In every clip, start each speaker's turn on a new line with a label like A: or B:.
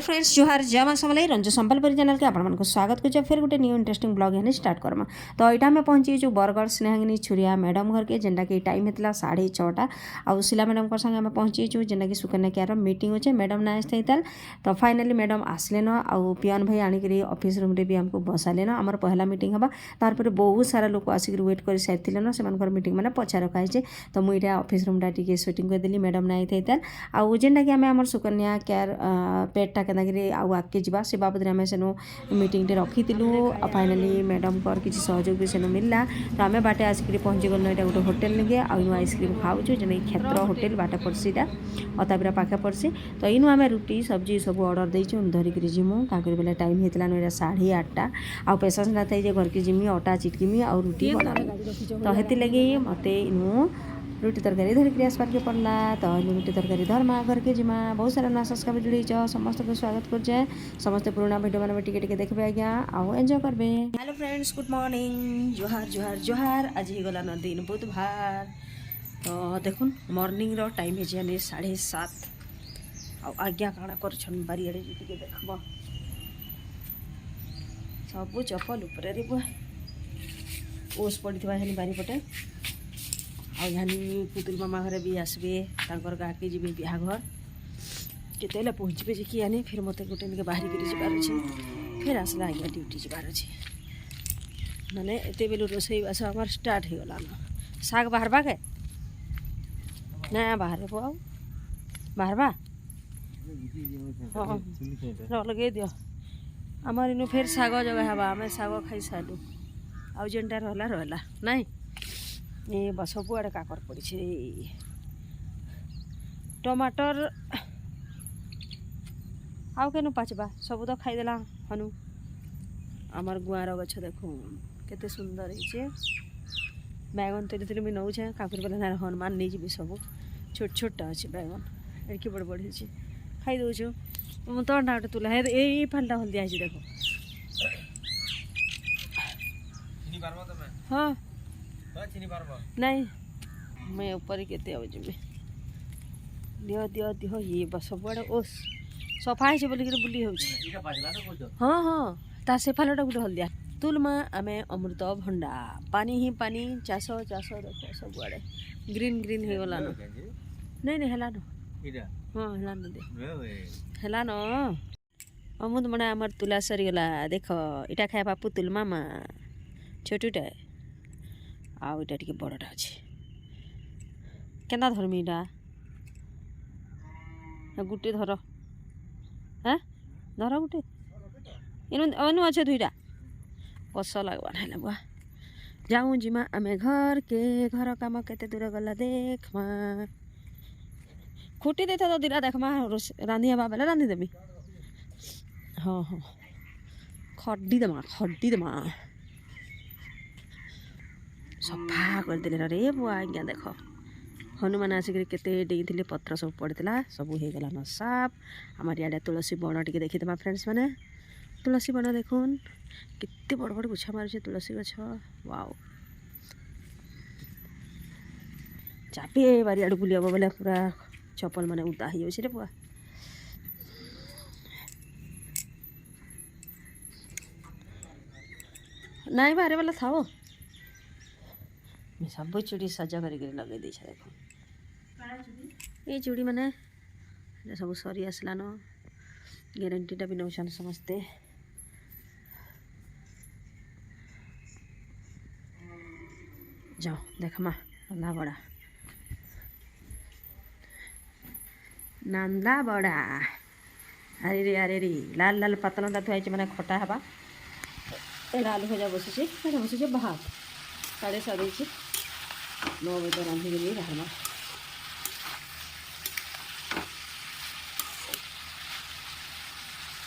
A: Friends जुहार जय मां समलाई Ranju Sambalpuri channel के आपको स्वागत कर फिर गोटे न्यू इंटरेस्टिंग ब्लॉग यहाँ स्टार्ट करमा। तो यहाँ आम पहुँची बरगढ़ स्नेहांगिनी छुरिया मैडम घर के जेनटा कि टाइम होता 6:30 आउ शिला मैडम संगे आम पहुँचीचु जेनटा कि सुकन्या केयर मीटिंग अच्छे मैडम ना आसते तो फाइनाली मैडम आसले न आउ पियन भाई आणिक ऑफिस रूम भी आमको बसाले न आमर पहला मीटिंग हवा तार बहुत सारा लोक आसिक वेट कर सारी न से मीटिंग मैंने पचा रखाई तो मुझे ऑफिस रूम टी सेटिंग करदेली मैडम ना आई आउ जेनटा कि आम सुकन्या केयर पेटटा के आउ आगे जावा से बाबद आम सेनु मीटिंग रखीलु फाइनाली मैडम को किसी सहयोग भी सेनु मिलला तो आम बाटे आसिक पहुँची गलु यहाँ गोटे होटेल निके आउ आइसक्रीम खाऊँ जेने क्षेत्र होटेल बाटे पड़सी अताबिरा पाखे पड़सी तो इनु आम रुटी सब्जी सब ऑर्डर देचु धरिक जिमु क्या बेले टाइम होता ना 8:30 आउ पेशेंस ना थे घर की जिमी अटा चिटकिमी और रुटी बना तो हेती लगी मत इनु रुटी तरकारी धरिक आसबार के पड़ला तो रुटी तरकारी धर्मा घर के जिमा बहुत सारा ना सब्सक्राइब जुड़ी समस्त को स्वागत कर जाए समस्त पुराना वीडियो मैंने टिके देखबे आज्ञा आउ एंजॉय करबे। हेलो फ्रेंड्स गुड मॉर्निंग जुहार जुहार जुहार आज ही गला न दिन बुधवार तो देखुन मॉर्निंग रो टाइम है 7:30 आउ आज्ञा काଣା करछन बारियाडे टिके देखबो सब चपल ऊपर रे बुआ ओस पड़िथबा हेनी बारी पटे आ पुतुल मामा घर भी आसबे गाके जी बिहाघर केतेला पहुँचे जे कि आने फिर मत गोटे बाहरी कर जबार अच्छे फिर आसला आज्ञा ड्यूटी जबार अच्छे माने एते बेलू रोसई बास आमार स्टार्ट हो गला न साग बाहरबा के ना बाहर पाओ बाहरबा हाँ लगे दियो आमार इनु फिर साग जगह हवा आम साग खाई सारू आउ जेनटा रहला नाई ये बस सबुआड़े काकर पड़ी टमाटर आउ केनु पाचबा सब तो खाईदेला हनु आमार गुआर गछ देखो केते सुंदर है बैगन तेरे भी नौ काकुर बेला ना हनुमान नहीं जी सब छोट छोटा अच्छे बैगन एड़की बड़ बड़ है खाई दौचु तंडा गोटे तुला ये फालटा हल्दिया देखो हाँ नहीं मैं ऊपर केते जिमी दिह दिह दिह ये बस सबुआड़े ओस सफा है बोलिक बुली हो हाँ हाँ ता से फालटा गोटे हल्दिया तुलमा आम अमृत भंडा पानी ही पानी चाष चाष देख सबुआड़े ग्रीन ग्रीन हो गला नहीं नहीं हेलान हाँ हेलान हेलान अमुद मना आमर तुला सरीगला देख इटा खाए बापू तुल मामा छोटूटा आउ इटा टिके बड़टा अच्छे केना धरमी इटा गुटे धर हाँ धर गुटे इनु अच्छे दुईटा कस लगवा ना बुआ जाऊँ जिमा आम घर के घर काम केते दूर गला देख माँ खुटी देते तो दिला देख माँ रांधि हवा बेले रांधि देवी हाँ हाँ खड्डी देमा सफा करदे रे बुआ आज्ञा देख हनुमान आसिक केते डेई पत्र सब पड़ता सब हो गला न साफ आमार इे तुलसी बण टी देखीदमा फ्रेंड्स मैंने तुलसी बण देखुन केते बड़ बड़ गुछा मारे तुलसी गछ वाओ चापे बारियाड़ बुली हम बोले पूरा चपल मैंने उदा हो जाए बुआ नाई बाहर वाला था सब चूड़ी सजा कर लगे देख देख ये चूड़ी मैंने सब सरी आसलान ग्यारंटीटा भी नौन समस्ते जाओ देख माँ नांदा बड़ा नांदा बड़ा अरे रे लाल लाल पतला थुआई मैंने खटा हवा लाल भजा बसुचे भात 7:30 9 बजे रांधि गली बाहर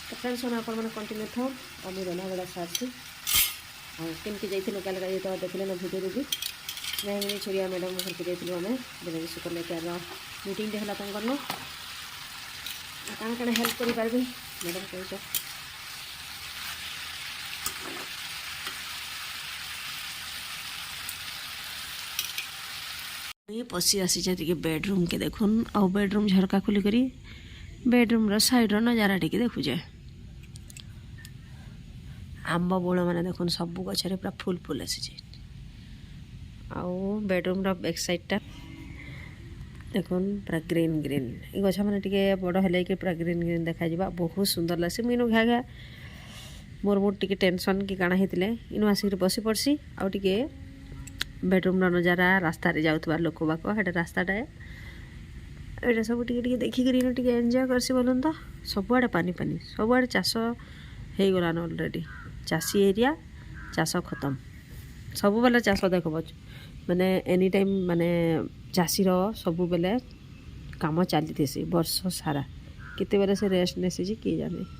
A: तो फ्रेंड्स मैंने कंटिन्यू था और मुझे रना बड़ा सारी और केमती जाइए क्या ये तो देखले ना भिडियो भी मैं छुड़िया मैडम घर के जाइए आम जैसे सुकन्या केयर मीटिंग है कौन कण हेल्प कर पार्बी मैडम कह ये पशि आसी बेडरूम के देखुन आउ बेडरूम झरका खोलिक बेडरूम साइड नजारा टी देखुचे आंब बोल मैंने देखो सब गचरे पूरा फुल फुल आसी आउ बेडरूम बैक साइडटा देखो पूरा ग्रीन ग्रीन ये गछ मैंने टे बड़ है कि पूरा ग्रीन ग्रीन देखा बहुत सुंदर लगे मुझे घा घा मोर मोर टे टेंशन कि काଣା होते इनु आसिक बसी पड़सी आउ टे बेडरूम नजारा रास्ता जाऊा लोक बाक हेटा रास्ताटा ये सब टे देखिक एंजॉय करसी बोलन तो सबुआड़े पानी पानी सबुआड़े चाष हो गलान अलरेडी चाषी एरिया चाष खत्म सब बेले चाष देख माने एनी टाइम माने चाषीर सब बेले काम चली वर्ष सारा केते बेले से रेस्ट नेसी किए जाने।